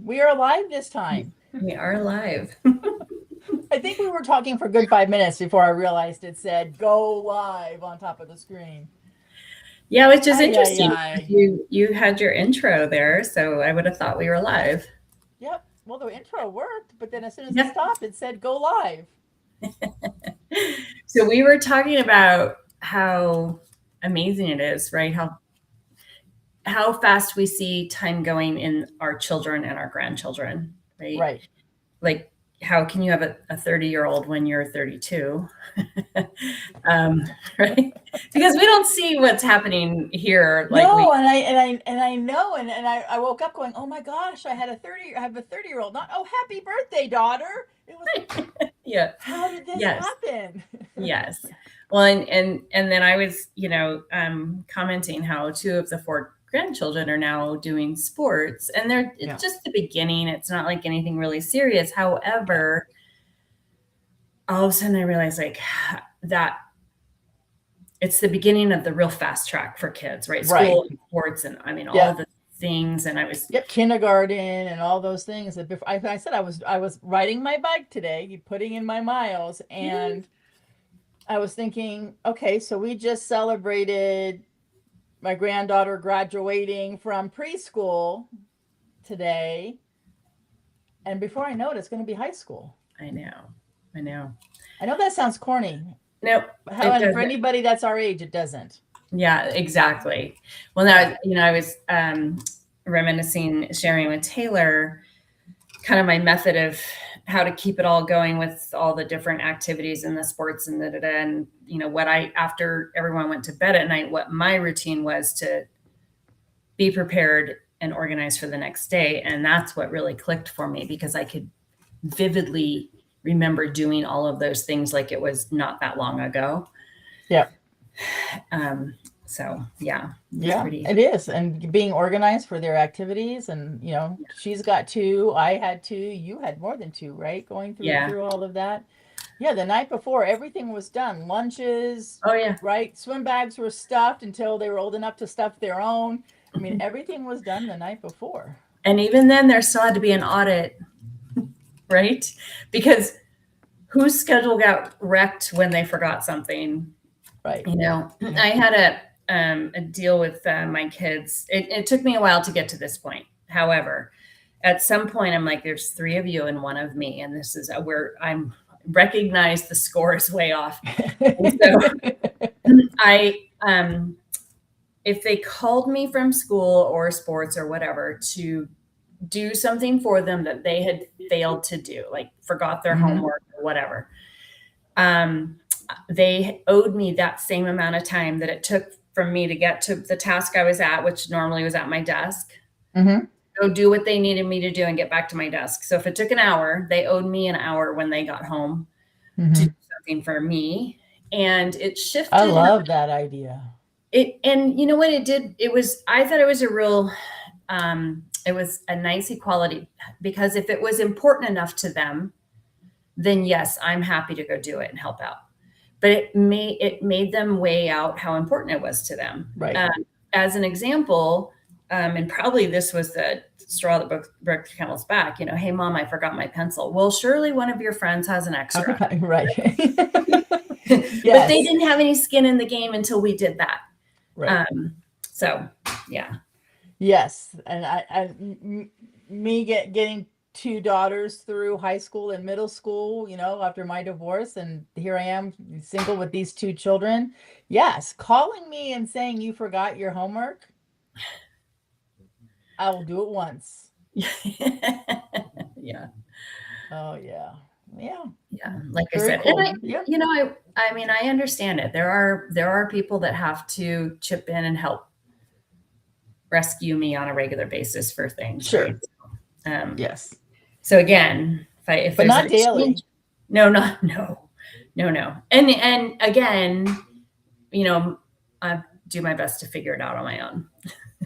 We are live this time. We are live. I think we were talking for a good 5 minutes before I realized it said go live on top of the screen. Yeah, which is Ay, ay, interesting. ay. You had your intro there, so I would have thought we were live. Yep. Well, the intro worked, but then as soon as it Yep. stopped, it said go live. So we were talking about how amazing it is, right? How fast we see time going in our children and our grandchildren, right? Right. Like how can you have a 30-year-old when you're 32? um, right? Because we don't see what's happening here like we No, and I know, and I woke up going, oh my gosh, I have a 30-year-old. Not, oh, happy birthday, daughter. It was like, yeah. how did this Yes. happen? Yes. Well, and then I was, commenting how two of the four grandchildren are now doing sports, and it's just the beginning. It's not like anything really serious. However, all of a sudden I realized like that it's the beginning of the real fast track for kids, right? Right. School and sports, and I mean all the things. And I was kindergarten and all those things. That before I said I was riding my bike today, putting in my miles, and I was thinking, okay, so we just celebrated my granddaughter graduating from preschool today, and before I know it, it's going to be high school. I know. I know that sounds corny. Nope. And for anybody that's our age, it doesn't. Yeah, exactly. Well, now, I was reminiscing, sharing with Taylor kind of my method of how to keep it all going with all the different activities and the sports and and what after everyone went to bed at night, what my routine was to be prepared and organized for the next day. And that's what really clicked for me, because I could vividly remember doing all of those things like it was not that long ago. Yeah. So yeah, it is. And being organized for their activities, and she's got two, I had two, you had more than two, right? Going through all of that. Yeah, the night before everything was done. Lunches. Oh yeah. Right. Swim bags were stuffed until they were old enough to stuff their own. I mean, everything was done the night before. And even then there still had to be an audit, right? Because whose schedule got wrecked when they forgot something? Right. I had a deal with my kids. It took me a while to get to this point. However, at some point I'm like, there's three of you and one of me. And this is where I'm recognize the score is way off. And so if they called me from school or sports or whatever to do something for them that they had failed to do, like forgot their homework or whatever, they owed me that same amount of time that it took from me to get to the task I was at, which normally was at my desk. Go do what they needed me to do and get back to my desk. So if it took an hour, they owed me an hour when they got home to do something for me. And it shifted. I love that idea. And you know what it did? I thought it was a real, it was a nice equality, because if it was important enough to them, then yes, I'm happy to go do it and help out. But it made them weigh out how important it was to them. Right. As an example, and probably this was the straw that broke the camel's back. Hey, Mom, I forgot my pencil. Well, surely one of your friends has an extra. Right. But they didn't have any skin in the game until we did that. Right. So, yeah. Yes, and me getting two daughters through high school and middle school, after my divorce, and here I am single with these two children. Yes, calling me and saying you forgot your homework, I will do it once. Yeah. Oh yeah. Yeah. Yeah. Like very I said, cool. And I understand it. There are people that have to chip in and help rescue me on a regular basis for things. Sure. Right? Yes. So again, if but not daily. No. And again, I do my best to figure it out on my own.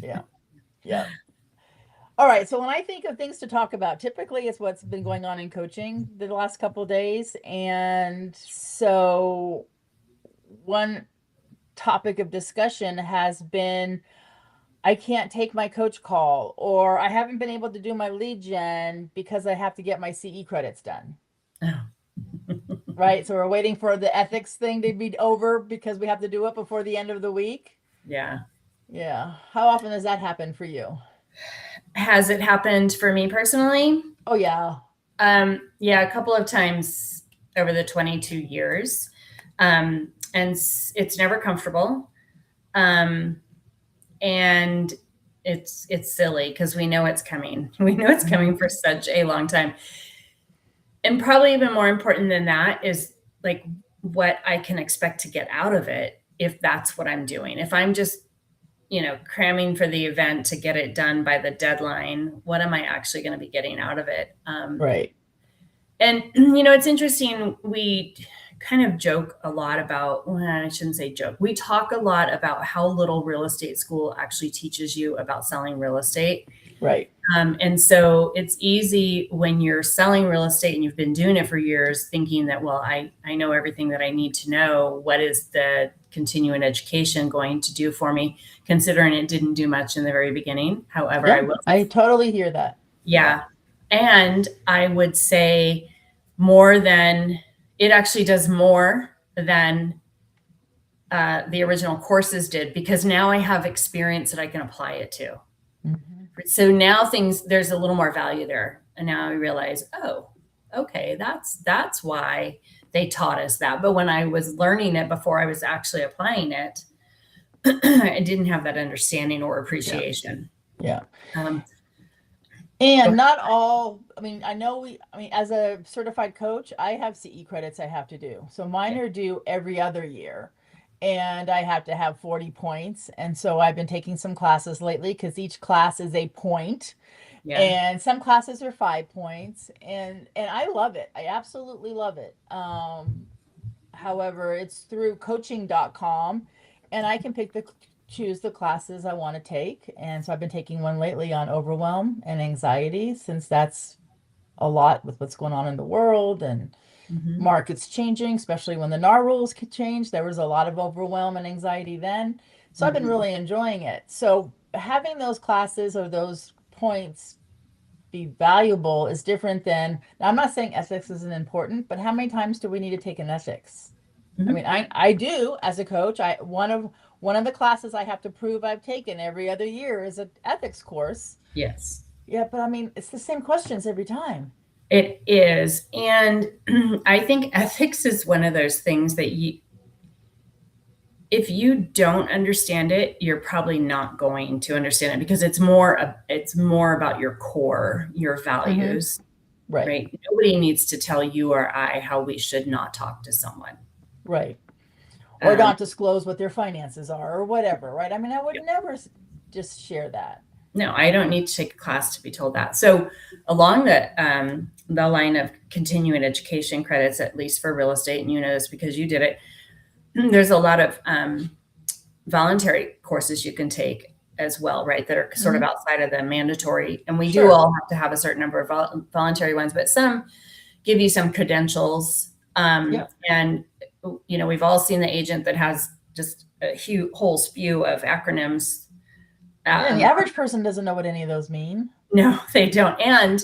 Yeah. Yeah. All right. So when I think of things to talk about, typically it's what's been going on in coaching the last couple of days. And so one topic of discussion has been I can't take my coach call, or I haven't been able to do my lead gen because I have to get my CE credits done. Oh, Right. So we're waiting for the ethics thing to be over because we have to do it before the end of the week. yeah. Yeah. How often does that happen for you? Has it happened for me personally? Oh, yeah. Yeah, a couple of times over the 22 years. And it's never comfortable. Um, and it's silly because we know it's coming. We know it's coming for such a long time. And probably even more important than that is like what I can expect to get out of it if that's what I'm doing. If I'm just, cramming for the event to get it done by the deadline, what am I actually going to be getting out of it? Right. And, it's interesting. We kind of joke a lot about, well, I shouldn't say joke. We talk a lot about how little real estate school actually teaches you about selling real estate. Right. And so it's easy when you're selling real estate and you've been doing it for years, thinking that, well, I know everything that I need to know. What is the continuing education going to do for me? Considering it didn't do much in the very beginning. However, I Yeah. will. I totally hear that. Yeah. And I would say more than it actually does more than the original courses did, because now I have experience that I can apply it to. Mm-hmm. So now there's a little more value there. And now I realize, oh, okay, that's why they taught us that. But when I was learning it before I was actually applying it, I didn't have that understanding or appreciation. Yeah. Um, And not all, as a certified coach, I have CE credits I have to do. So mine yeah, are due every other year. And I have to have 40 points. And so I've been taking some classes lately because each class is a point. yeah. And some classes are 5 points. And I love it. I absolutely love it. However, it's through coaching.com, and I can choose the classes I want to take. And so I've been taking one lately on overwhelm and anxiety, since that's a lot with what's going on in the world and Mm-hmm. markets changing, especially when the NAR rules could change. There was a lot of overwhelm and anxiety then. So I've been Mm-hmm. really enjoying it. So having those classes or those points be valuable is different than, now I'm not saying ethics isn't important, but how many times do we need to take an ethics? I Mm-hmm. mean, I do as a coach. I one of the classes I have to prove I've taken every other year is an ethics course. Yes, Yeah, but I mean, it's the same questions every time. it is. And I think ethics is one of those things that if you don't understand it, you're probably not going to understand it, because it's more about your core, your Hmm. values, Right, right? Nobody needs to tell you or I how we should not talk to someone. right. Or Um, not disclose what their finances are or whatever, right? I mean, I would never just share that. no, I don't need to take a class to be told that. So, along the line of continuing education credits, at least for real estate, and you know this because you did it, there's a lot of voluntary courses you can take as well, right? That are sort of Hmm. outside of the mandatory. And we do Sure. all have to have a certain number of voluntary ones, but some give you some credentials. Yeah. And, we've all seen the agent that has just a whole spew of acronyms. Yeah, and the Um, average person doesn't know what any of those mean. no, they don't. And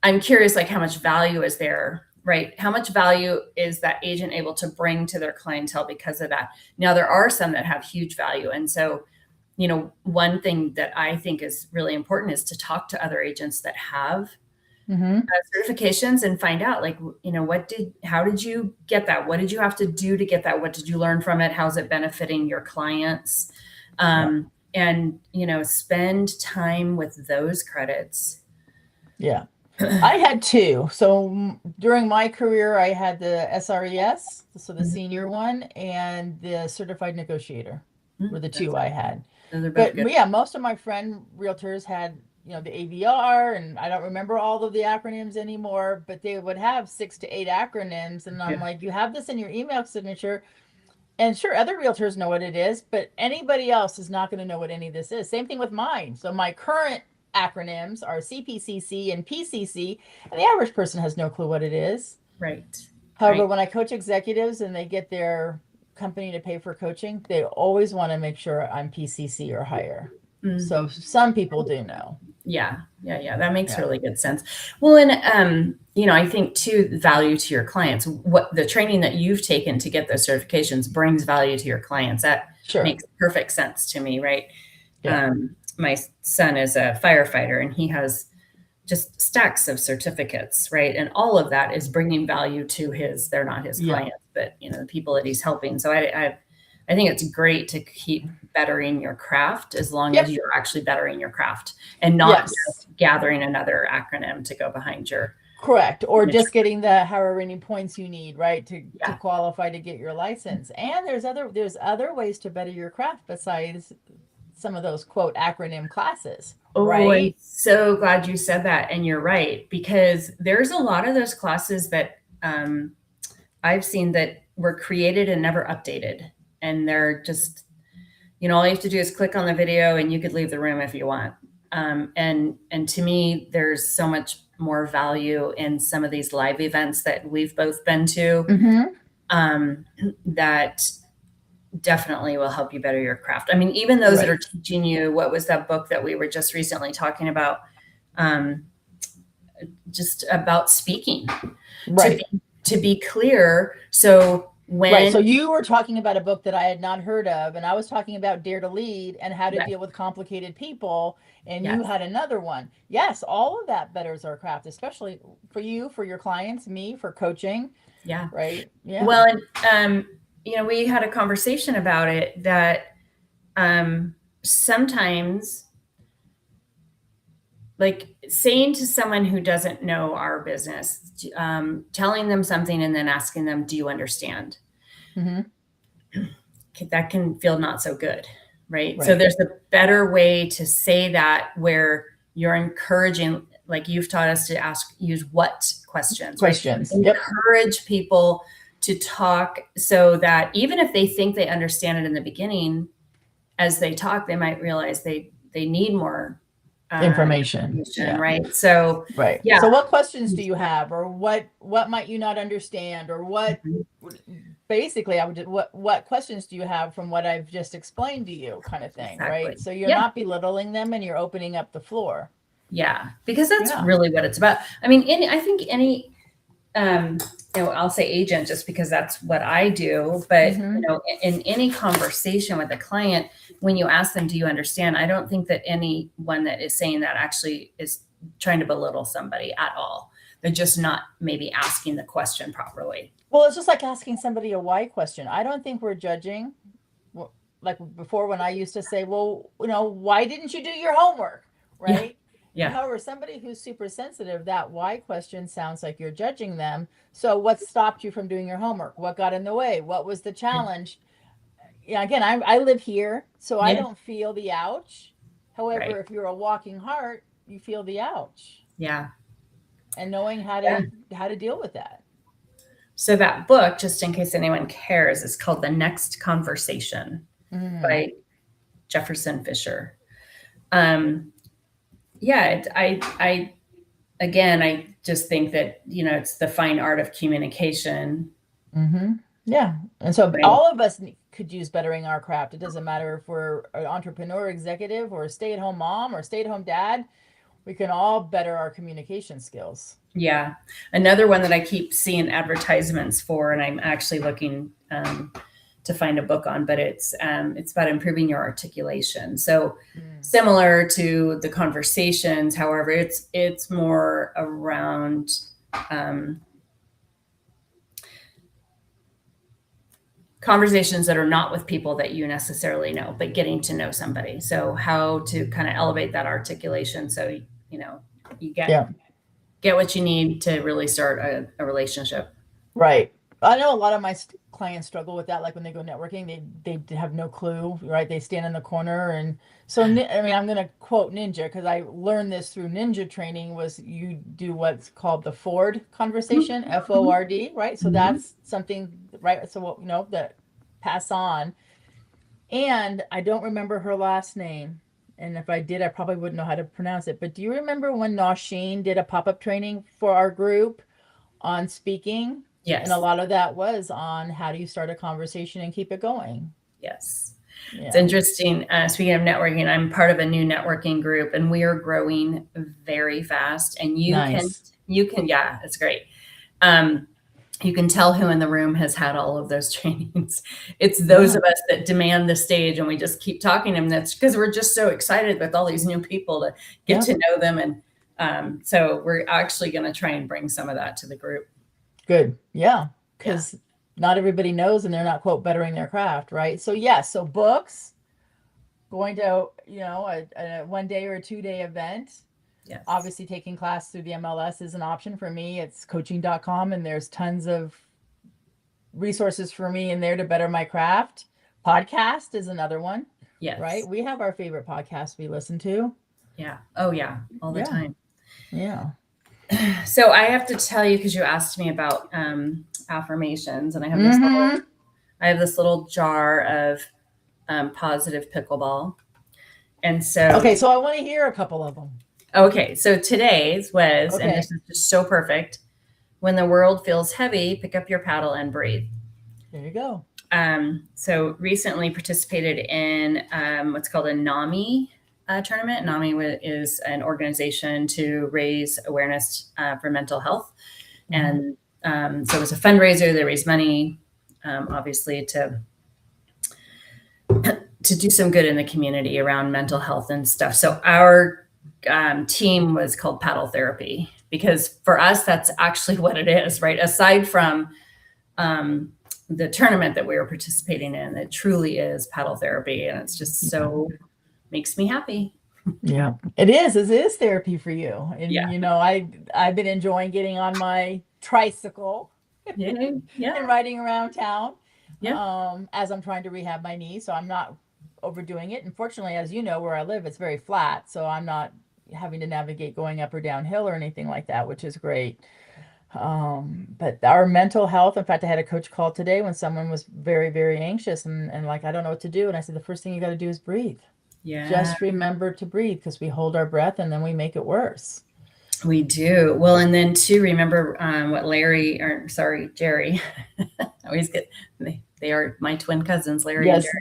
I'm curious, like, how much value is there, right? How much value is that agent able to bring to their clientele because of that? Now, there are some that have huge value. And so, one thing that I think is really important is to talk to other agents that have Hmm. certifications and find out, like, how did you get that? What did you have to do to get that? What did you learn from it? How's it benefiting your clients? Yeah. And, spend time with those credits. Yeah. I had two. So during my career, I had the SRES, so the Mhm. senior one, and the certified negotiator were the two That's I right. had. Those are both But good. yeah, most of my friend realtors had, the AVR, and I don't remember all of the acronyms anymore, but they would have 6 to 8 acronyms. And I'm Yeah. like, you have this in your email signature. And sure, other realtors know what it is, but anybody else is not going to know what any of this is. Same thing with mine. So my current acronyms are CPCC and PCC, and the average person has no clue what it is. Right. However, Right. when I coach executives and they get their company to pay for coaching, they always want to make sure I'm PCC or higher. So some people do know. Yeah. That makes Yeah. really good sense. Well, and I think too, value to your clients. What the training that you've taken to get those certifications brings value to your clients. That Sure. makes perfect sense to me, right? Yeah. My son is a firefighter, and he has just stacks of certificates, right? And all of that is bringing value to they're not his Yeah. clients, but the people that he's helping. So I think it's great to keep bettering your craft as long as Yep. you're actually bettering your craft and not Yes. just gathering another acronym to go behind your. Correct. Or just getting the however many points you need, right, to Yeah. qualify to get your license. And there's other ways to better your craft besides some of those quote acronym classes, Oh, I'm right? so glad you said that. And you're right, because there's a lot of those classes that I've seen that were created and never updated. And they're just, all you have to do is click on the video and you could leave the room if you want. And to me, there's so much more value in some of these live events that we've both been to, that definitely will help you better your craft. I mean, even those that are teaching you, what was that book that we were just recently talking about? Just about speaking, Right. To be clear. So So you were talking about a book that I had not heard of, and I was talking about Dare to Lead and how to deal with complicated people, and you had another one. Yes, all of that betters our craft, especially for you, for your clients, me, for coaching. Yeah. Right. Yeah. Well, and we had a conversation about it that sometimes, like saying to someone who doesn't know our business, telling them something and then asking them, do you understand? That can feel not so good, right? So there's a better way to say that where you're encouraging, like you've taught us to use what questions, right? Encourage people to talk so that even if they think they understand it in the beginning, as they talk, they might realize they need more information, right? So yeah. So what questions do you have, or what might you not understand, or what basically I would what questions do you have from what I've just explained to you, kind of thing, right? So you're not belittling them and you're opening up the floor. Yeah, because that's really what it's about. I mean, I think any I'll say agent just because that's what I do, but in any conversation with a client, when you ask them, do you understand? I don't think that anyone that is saying that actually is trying to belittle somebody at all. They're just not maybe asking the question properly. Well, it's just like asking somebody a why question. I don't think we're judging. Like before, when I used to say, well, why didn't you do your homework? Right. Yeah. However, somebody who's super sensitive, that why question sounds like you're judging them. So what stopped you from doing your homework? What got in the way? What was the challenge? Yeah. Again, I live here, so I don't feel the ouch. However, if you're a walking heart, you feel the ouch. Yeah. And knowing how to deal with that. So that book, just in case anyone cares, is called The Next Conversation by Jefferson Fisher. I just think that, it's the fine art of communication. Yeah. And so all of us could use bettering our craft. It doesn't matter if we're an entrepreneur, executive, or a stay-at-home mom or stay-at-home dad. We can all better our communication skills. Yeah. Another one that I keep seeing advertisements for, and I'm actually looking to find a book on, but it's about improving your articulation. So similar to the conversations, however, it's more around conversations that are not with people that you necessarily know, but getting to know somebody. So how to kind of elevate that articulation so you get what you need to really start a relationship. Right. I know a lot of my clients struggle with that. Like when they go networking, they have no clue, right? They stand in the corner. And so, I mean, I'm going to quote Ninja because I learned this through Ninja training was you do what's called the Ford conversation, FORD, right? So that's something, right? So what, that pass on. And I don't remember her last name. And if I did, I probably wouldn't know how to pronounce it. But do you remember when Nosheen did a pop-up training for our group on speaking? Yes. And a lot of that was on how do you start a conversation and keep it going. Yes. It's Yeah. interesting. Speaking of networking, I'm part of a new networking group, and we are growing very fast. And Nice. yeah, it's great. Um, you can tell who in the room has had all of those trainings. It's those Yeah. of us that demand the stage, and we just keep talking to them. That's because we're just so excited with all these new people to get Yeah. to know them. And so we're actually going to try and bring some of that to the group. Good. Yeah. Yeah. Because not everybody knows and they're not, quote, bettering their craft, right? So, yes. So, books, going to, a 1 day or a 2 day event. Yes. Obviously, taking class through the MLS is an option for me. It's coaching.com, and there's tons of resources for me in there to better my craft. Podcast is another one, right? Yes. We have our favorite podcast we listen to. Yeah. Oh, yeah. All the Yeah. time. Yeah. So I have to tell you, because you asked me about affirmations, and Mm-hmm. I have this little jar of positive pickleball. And so, Okay, so I want to hear a couple of them. okay, so today's was, and Okay. this is just so perfect. When the world feels heavy, pick up your paddle and breathe. There you go. So recently participated in what's called a NAMI tournament. NAMI is an organization to raise awareness for mental health. Mhm. And so it was a fundraiser. They raised money, obviously, to do some good in the community around mental health and stuff. So our team was called Paddle Therapy, because for us, that's actually what it is, right? Aside from the tournament that we were participating in, it truly is paddle therapy, and it's just so makes me happy. Yeah, it is. It is therapy for you. Yeah. And I've been enjoying getting on my tricycle Yeah. Yeah. and riding around town Yeah. as I'm trying to rehab my knee. So I'm not overdoing it. And fortunately, as you know, where I live, it's very flat. So I'm not having to navigate going up or downhill or anything like that, which is great. But our mental health, in fact, I had a coach call today when someone was very, very anxious and like, I don't know what to do. And I said, the first thing you got to do is breathe. Yeah. Just remember to breathe, because we hold our breath and then we make it worse. We do. Well, and then too, remember what Jerry, I always get, they are my twin cousins, Larry and Yes.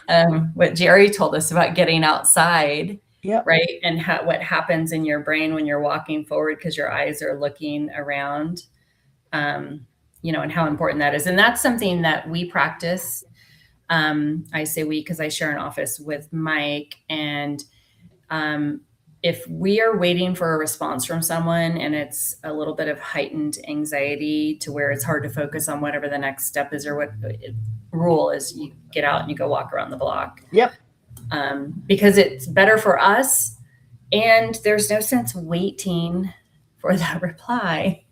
Jerry. What Jerry told us about getting outside, Yep. right? And what happens in your brain when you're walking forward because your eyes are looking around, and how important that is. And that's something that we practice. I say we because I share an office with Mike, and if we are waiting for a response from someone and it's a little bit of heightened anxiety to where it's hard to focus on whatever the next step is, or what rule is, you get out and you go walk around the block. Yep. Because it's better for us, and there's no sense waiting for that reply.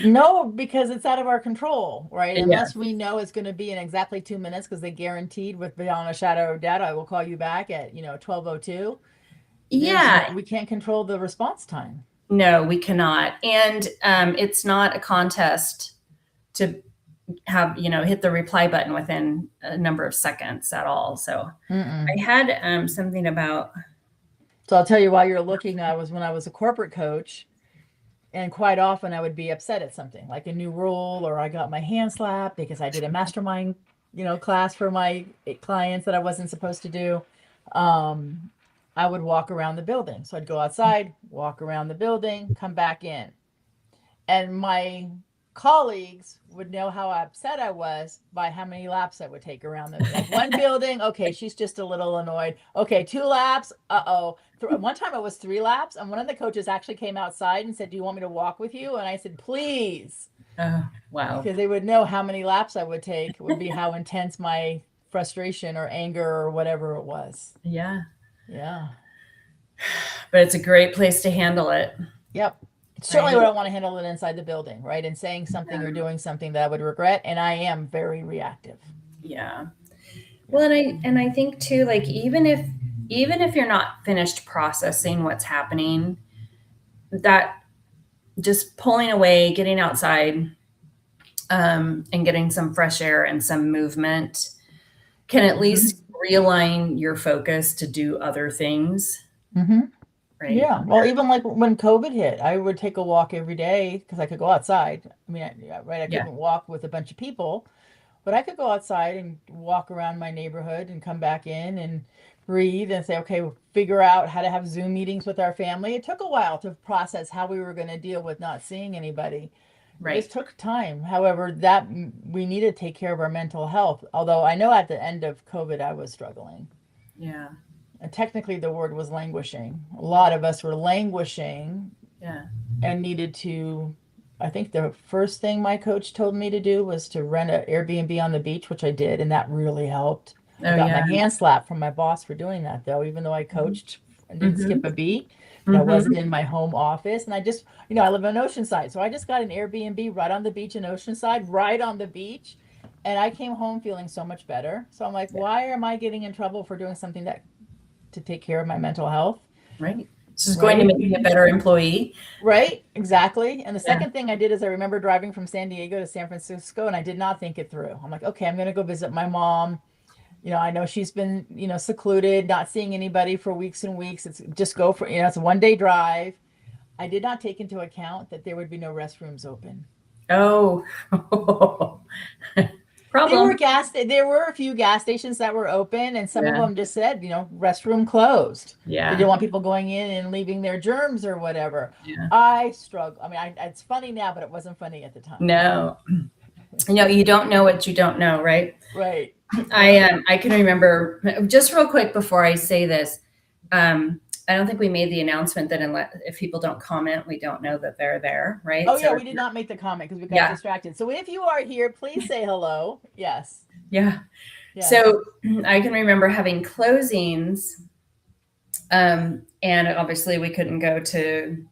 No, because it's out of our control, right? Yeah. Unless we know it's going to be in exactly 2 minutes, because they guaranteed with beyond a shadow of doubt, I will call you back at 12:02. Yeah. We can't control the response time. No, we cannot. And it's not a contest to have, hit the reply button within a number of seconds at all. So Mm-mm. I had something about. So I'll tell you, while you're looking, when I was a corporate coach, and quite often I would be upset at something like a new rule, or I got my hand slapped because I did a mastermind, class for my clients that I wasn't supposed to do. I would walk around the building. So I'd go outside, walk around the building, come back in. And my colleagues would know how upset I was by how many laps I would take around the like one building. Okay, she's just a little annoyed. Okay, 2 laps. Uh-oh. One time it was 3 laps, and one of the coaches actually came outside and said, "Do you want me to walk with you?" And I said, "Please." Wow. Because they would know how many laps I would take, would be how intense my frustration or anger or whatever it was. Yeah. Yeah. But it's a great place to handle it. Yep. Certainly would I want to handle it inside the building, right? And saying something or doing something that I would regret. And I am very reactive. Yeah. Well, and I think too, like, even if you're not finished processing what's happening, that just pulling away, getting outside, and getting some fresh air and some movement can at least realign your focus to do other things. Mm-hmm. Right. Yeah. Well, even like when COVID hit, I would take a walk every day because I could go outside. I mean, I couldn't walk with a bunch of people. but I could go outside and walk around my neighborhood and come back in and breathe and say, okay, we'll figure out how to have Zoom meetings with our family. It took a while to process how we were going to deal with not seeing anybody. It just Right. took time. However, that we need to take care of our mental health. Although I know at the end of COVID, I was struggling. Yeah. And technically, the word was languishing. A lot of us were languishing Yeah. and needed to. I think the first thing my coach told me to do was to rent an Airbnb on the beach, which I did, and that really helped. I Oh got yeah. my hand slapped from my boss for doing that, though, even though I Mhm. coached and didn't skip Mhm. a beat. But I wasn't Mhm. in my home office, and I just, I live in Oceanside, so I just got an Airbnb right on the beach in Oceanside, right on the beach, and I came home feeling so much better. So I'm like, Yeah. why am I getting in trouble for doing something that to take care of my mental health? Right. This is going to Right? make me a better employee. Right, exactly. And the Yeah. second thing I did is I remember driving from San Diego to San Francisco and I did not think it through. I'm like, okay, I'm going to go visit my mom. I know she's been, secluded, not seeing anybody for weeks and weeks. It's just go for, it's a 1 day drive. I did not take into account that there would be no restrooms open. Oh. Problem. There were a few gas stations that were open and some of Yeah. them just said, restroom closed. They didn't Yeah. want people going in and leaving their germs or whatever. Yeah. I struggle. I mean, it's funny now, but it wasn't funny at the time. No. No, you don't know what you don't know, right? Right. I Yep. I can remember just real quick before I say this. I don't think we made the announcement that unless if people don't comment, we don't know that they're there, right? Oh yeah, So we did not make the comment because we got yeah, distracted. So if you are here, please say hello. Yes. yeah. Yes. So I can remember having closings, and obviously we couldn't go to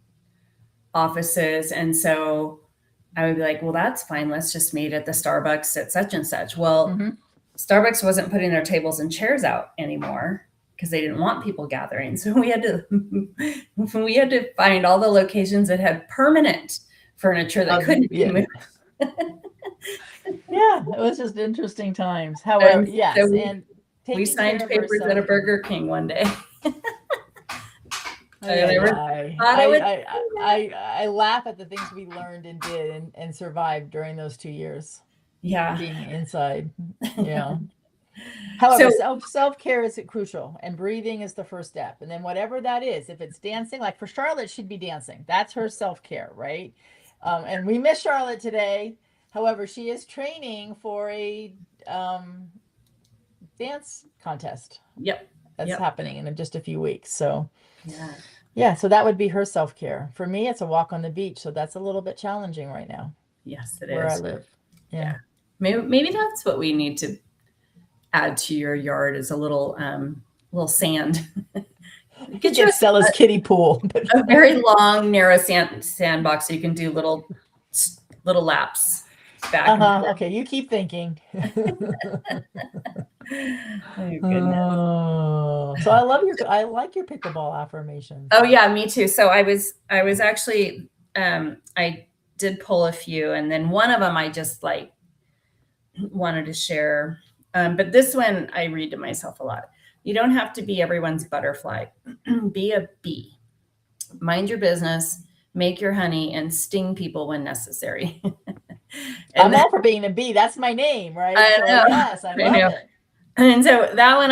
offices, and so I would be like, well, that's fine. Let's just meet at the Starbucks at such and such. Well, Hmm. Starbucks wasn't putting their tables and chairs out anymore because they didn't want people gathering. So we had to find all the locations that had permanent furniture that couldn't be Yeah. moved. Yeah, it was just interesting times. However, And so yes, we, and we taking signed care of papers at a ourselves. Burger King one day. I Ay, ay, never ay. thought I would do that. I laugh at the things we learned and did and survived during those 2 years Yeah. being inside. Yeah. However, So self-care is crucial and breathing is the first step. And then whatever that is, if it's dancing, like for Charlotte, she'd be dancing. That's her self-care, right? And we miss Charlotte today. However, she is training for a um, dance contest yep. that's Yep. happening in just a few weeks. So, Yeah. yeah, so that would be her self-care. For me, it's a walk on the beach. So that's a little bit challenging right now Yes, it where I is. live. Yeah. Yeah. Maybe that's what we need to add to your yard is a little sand. You could Get you get Stella's kiddie pool. a very long, narrow sandbox so you can do little laps back and Uh-huh. forth. Okay, you keep thinking. Oh goodness. Oh, so I like your pickleball affirmations. Oh yeah, me too. So I was actually I did pull a few, and then one of them I just like wanted to share. But this one I read to myself a lot. You don't have to be everyone's butterfly. Be a bee. Mind your business, make your honey, and sting people when necessary. I'm And then, all for being a bee. That's my name, right? I So know, yes, I I love know. it. And so that one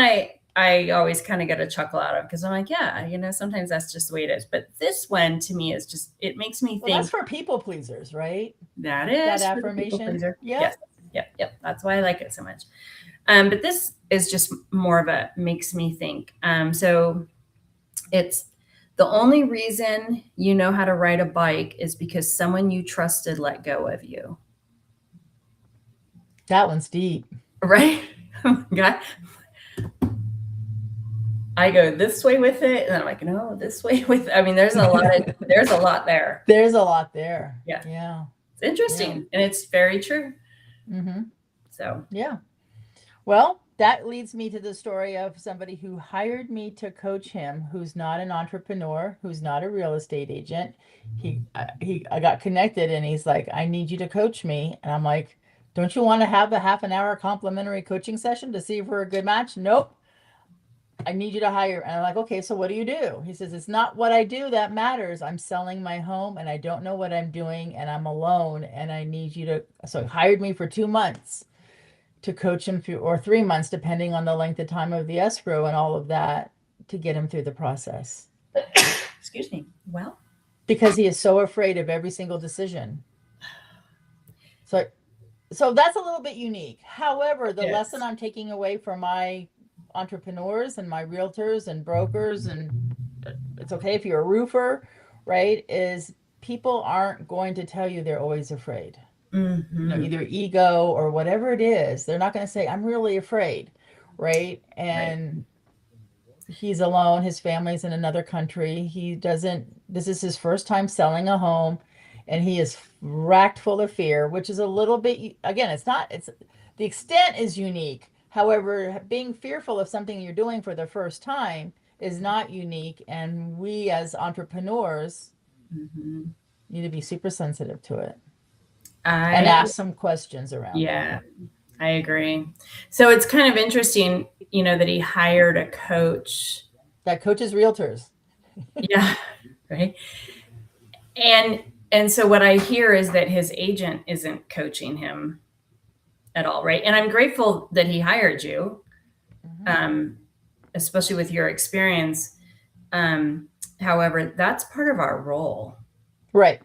I always kind of get a chuckle out of because I'm like, yeah, sometimes that's just the way it is. But this one to me is just it makes me Well, that's think for people pleasers, right? that That is for the people affirmation. pleaser. Yep. Yes, yep, yep. That's why I like it so much. But this is just more of a makes me think. So it's the only reason you know how to ride a bike is because someone you trusted let go of you. That one's deep. Right? Oh my God. I go this way with it, and I'm like, no, this way with. I mean, there's a lot there. There's a lot there. Yeah, Yeah. it's interesting, and it's very true. Mm-hmm. So Yeah. Well, that leads me to the story of somebody who hired me to coach him, who's not an entrepreneur, who's not a real estate agent. I got connected, and he's like, "I need you to coach me," and I'm like, "Don't you want to have a half an hour complimentary coaching session to see if we're a good match?" Nope. I need you to hire. And I'm like, okay, so what do you do? He says, it's not what I do that matters. I'm selling my home and I don't know what I'm doing and I'm alone and I need you to. So he hired me for 2 months to coach him through, or 3 months, depending on the length of time of the escrow and all of that, to get him through the process. Excuse me. Well, Because he is so afraid of every single decision. So that's a little bit unique. However, the lesson I'm taking away from my entrepreneurs and my realtors and brokers, and it's okay if you're a roofer, right, is people aren't going to tell you they're always afraid. Either ego or whatever it is. They're not going to say, I'm really afraid, right? And he's alone. His family's in another country. This is his first time selling a home, and he is racked full of fear, which is a little bit, again, the extent is unique. However, being fearful of something you're doing for the first time is not unique. And we as entrepreneurs need to be super sensitive to it and ask some questions around it. I agree. So it's kind of interesting, that he hired a coach. That coaches realtors. Yeah. Right. And so what I hear is that his agent isn't coaching him at all. Right. And I'm grateful that he hired you, especially with your experience. However, that's part of our role. Right.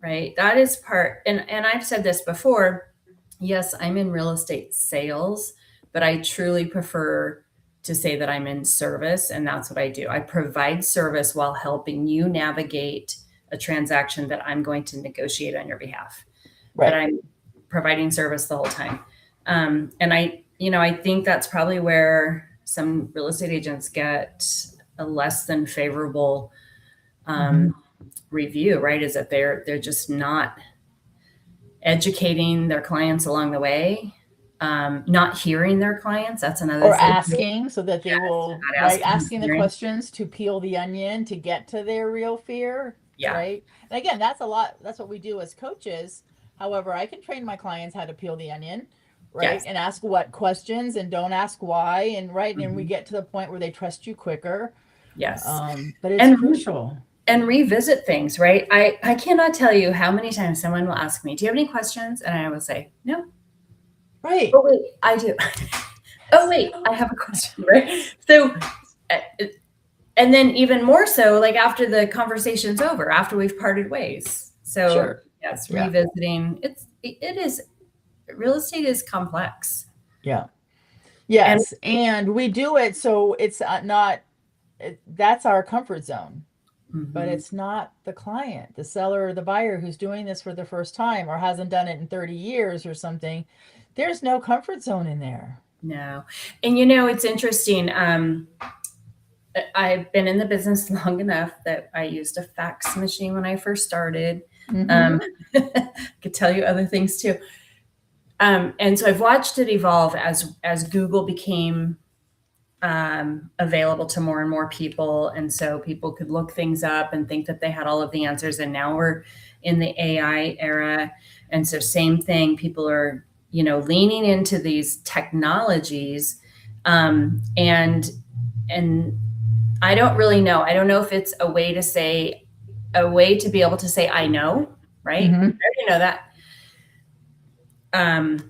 Right. That is part. And I've said this before. Yes, I'm in real estate sales, but I truly prefer to say that I'm in service. And that's what I do. I provide service while helping you navigate a transaction that I'm going to negotiate on your behalf. Right. But I'm providing service the whole time. And I think that's probably where some real estate agents get a less than favorable review, right? Is that they're just not educating their clients along the way, not hearing their clients. That's another or thing. asking, so that they will, right, asking the questions to peel the onion to get to their real fear. Right. And again, that's what we do as coaches. However, I can train my clients how to peel the onion, right? And ask what questions, and don't ask why, and and we get to the point where they trust you quicker. But it's crucial. And revisit things, right? I cannot tell you how many times someone will ask me, do you have any questions? And I will say, no. Right. Oh, wait, I do. Oh, wait, I have a question, right? So, and then even more so, like after the conversation's over, after we've parted ways. So yes, revisiting, it is, real estate is complex. Yeah. Yes. And we do it. So it's that's our comfort zone. But it's not the client, the seller, or the buyer who's doing this for the first time or hasn't done it in 30 years or something. There's no comfort zone in there. No. And it's interesting. I've been in the business long enough that I used a fax machine when I first started. I could tell you other things too. And so I've watched it evolve as Google became available to more and more people. And so people could look things up and think that they had all of the answers. And now we're in the AI era. And so same thing, people are, leaning into these technologies. And I don't really know. I don't know if it's a way to be able to say, I know, right? I already know that.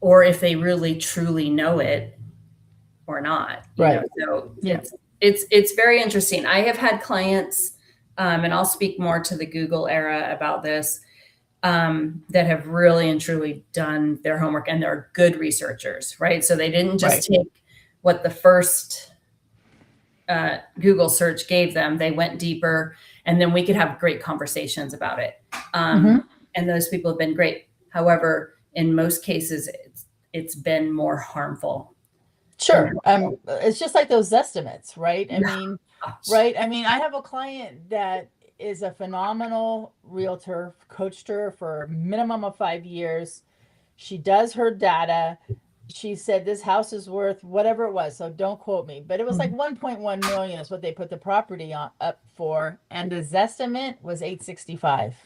Or if they really truly know it or not. Right. So it's very interesting. I have had clients, and I'll speak more to the Google era about this, that have really and truly done their homework, and they're good researchers, right? So they didn't just take what the first Google search gave them. They went deeper, and then we could have great conversations about it. And those people have been great. However, in most cases, it's been more harmful. Sure. It's just like those estimates, right? I mean, right. I mean, I have a client that is a phenomenal realtor, coached her for a minimum of 5 years. She does her data. She said this house is worth whatever it was, so don't quote me, but it was like 1.1 million is what they put the property up for, and the Zestimate was 865.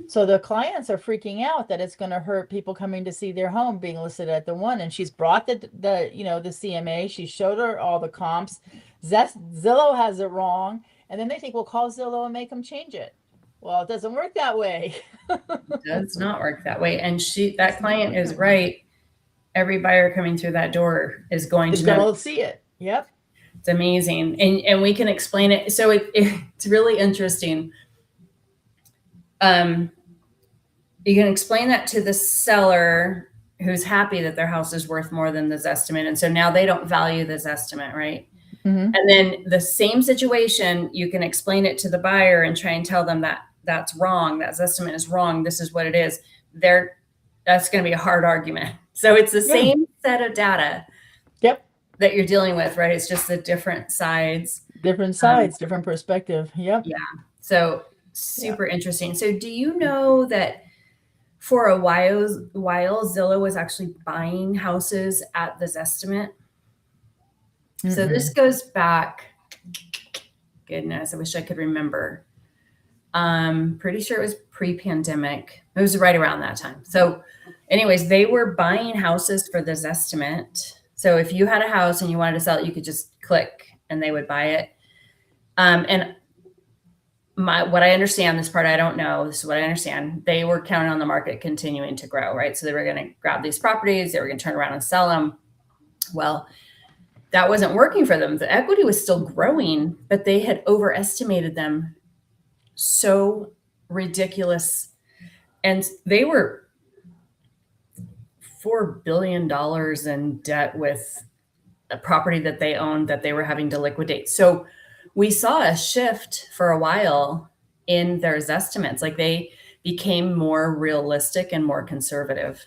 So the clients are freaking out that it's going to hurt people coming to see their home being listed at the one. And she's brought the CMA. She showed her all the comps. Zillow has it wrong. And then they think, well, call Zillow and make them change it. Well, it doesn't work that way. Does not work that way. And that client is right. Every buyer coming through that door is going Is to know. going to see it. Yep. It's amazing. And we can explain it. So it's really interesting. You can explain that to the seller who's happy that their house is worth more than the Zestimate. And so now they don't value the Zestimate, right? Mm-hmm. And then the same situation, you can explain it to the buyer and try and tell them that that's wrong. That Zestimate is wrong. This is what it is. That's going to be a hard argument. So it's the Yeah. same set of data Yep. that you're dealing with, right? It's just the different sides. Different sides, different perspective. Yep. Yeah. So super interesting. So do you know that for a while Zillow was actually buying houses at the Zestimate? So this goes back, goodness, I wish I could remember. Pretty sure it was pre-pandemic. It was right around that time. So anyways, they were buying houses for the Zestimate. So if you had a house and you wanted to sell it, you could just click and they would buy it. And what I understand, this part I don't know, this is what I understand, they were counting on the market continuing to grow, right? So they were going to grab these properties, they were going to turn around and sell them. Well, that wasn't working for them. The equity was still growing, but they had overestimated them so ridiculous. And they were $4 billion in debt with a property that they owned that they were having to liquidate. So we saw a shift for a while in their estimates. Like they became more realistic and more conservative.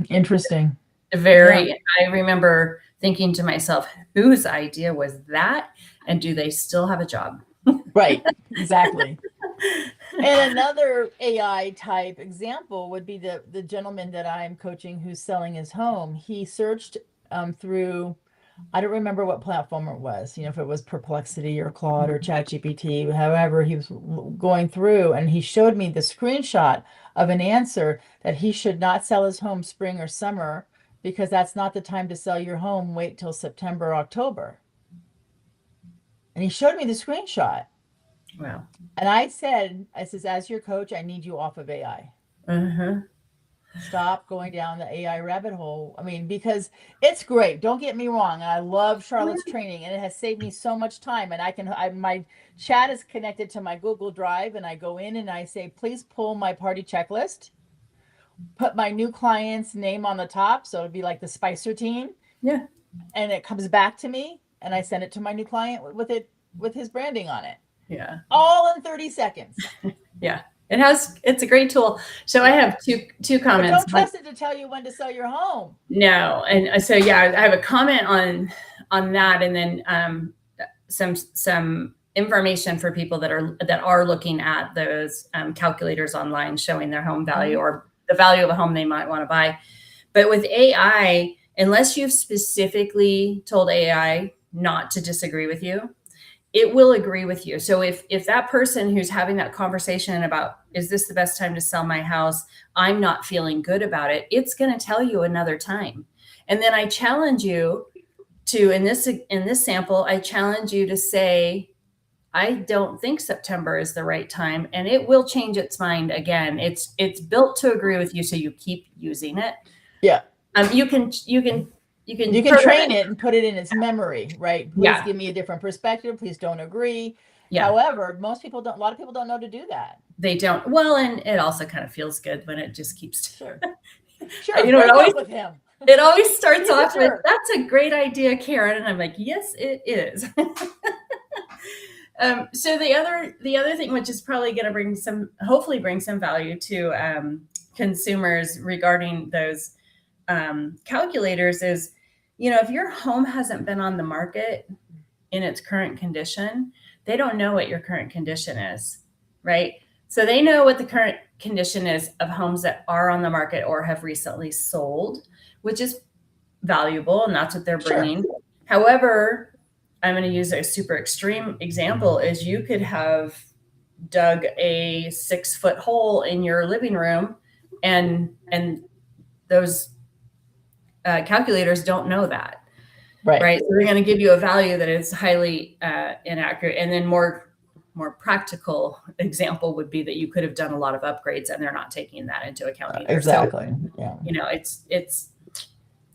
Interesting. I remember thinking to myself, whose idea was that? And do they still have a job? Right. Exactly. And another AI type example would be the gentleman that I'm coaching who's selling his home. He searched through, I don't remember what platform it was, if it was Perplexity or Claude or ChatGPT, however, he was going through, and he showed me the screenshot of an answer that he should not sell his home spring or summer because that's not the time to sell your home. Wait till September, October. And he showed me the screenshot. Wow. And I said, as your coach, I need you off of AI. Stop going down the AI rabbit hole. I mean, because it's great. Don't get me wrong. I love Charlotte's training, and it has saved me so much time. And my chat is connected to my Google Drive, and I go in and I say, please pull my party checklist, put my new client's name on the top. So it'd be like the Spicer team. Yeah. And it comes back to me, and I send it to my new client with his branding on it. Yeah. All in 30 seconds. Yeah. It's a great tool. So I have two comments. But don't trust it to tell you when to sell your home. No. And so, yeah, I have a comment on that. And then some information for people that are looking at those calculators online showing their home value or the value of a home they might want to buy. But with AI, unless you've specifically told AI not to disagree with you, it will agree with you. So if that person who's having that conversation about, is this the best time to sell my house? I'm not feeling good about it. It's going to tell you another time. And then I challenge you to, in this sample, I challenge you to say, I don't think September is the right time, and it will change its mind again. It's built to agree with you, so you keep using it. Yeah. You can train it and put it in its memory, right? Please Yeah. give me a different perspective. Please don't agree. Yeah. However, a lot of people don't know to do that. They don't. Well, and it also kind of feels good when it just keeps. Sure. It always starts off with, that's a great idea, Karyn. And I'm like, yes, it is. So the other thing, which is probably going to hopefully bring some value to consumers regarding those calculators is, if your home hasn't been on the market in its current condition, they don't know what your current condition is, right? So they know what the current condition is of homes that are on the market or have recently sold, which is valuable, and that's what they're bringing. Sure. However, I'm going to use a super extreme example, is you could have dug a 6-foot hole in your living room, and those calculators don't know that. Right. So they're going to give you a value that is highly inaccurate. And then more more practical example would be that you could have done a lot of upgrades and they're not taking that into account either. Exactly. So, Yeah. you know,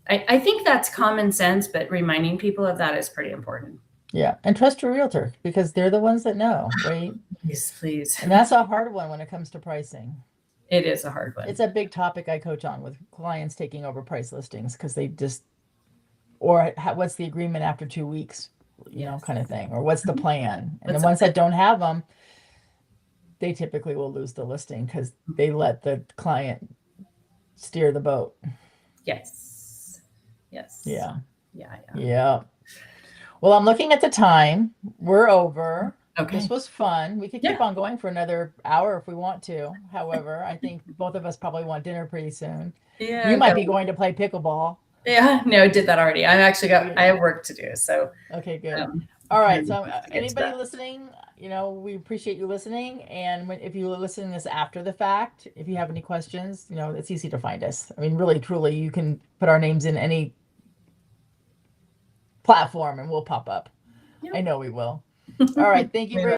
I think that's common sense, but reminding people of that is pretty important. Yeah. And trust your realtor because they're the ones that know, right? Please. And that's a hard one when it comes to pricing. It is a hard one. It's a big topic I coach on with clients taking over price listings because they just, or what's the agreement after 2 weeks, you know, kind of thing, or what's the plan? And the ones that don't have them, they typically will lose the listing because they let the client steer the boat. Yes. Yes. Yeah. Yeah. Yeah. Well, I'm looking at the time. We're over. Okay. This was fun. We could keep on going for another hour if we want to. However, I think both of us probably want dinner pretty soon. Yeah. You might be going to play pickleball. Yeah. No, I did that already. I have work to do. So. Okay, good. All right. So anybody listening, you know, we appreciate you listening. And if you listen to this after the fact, if you have any questions, you know, it's easy to find us. I mean, really, truly, you can put our names in any platform and we'll pop up. Yep. I know we will. All right. Thank you very much.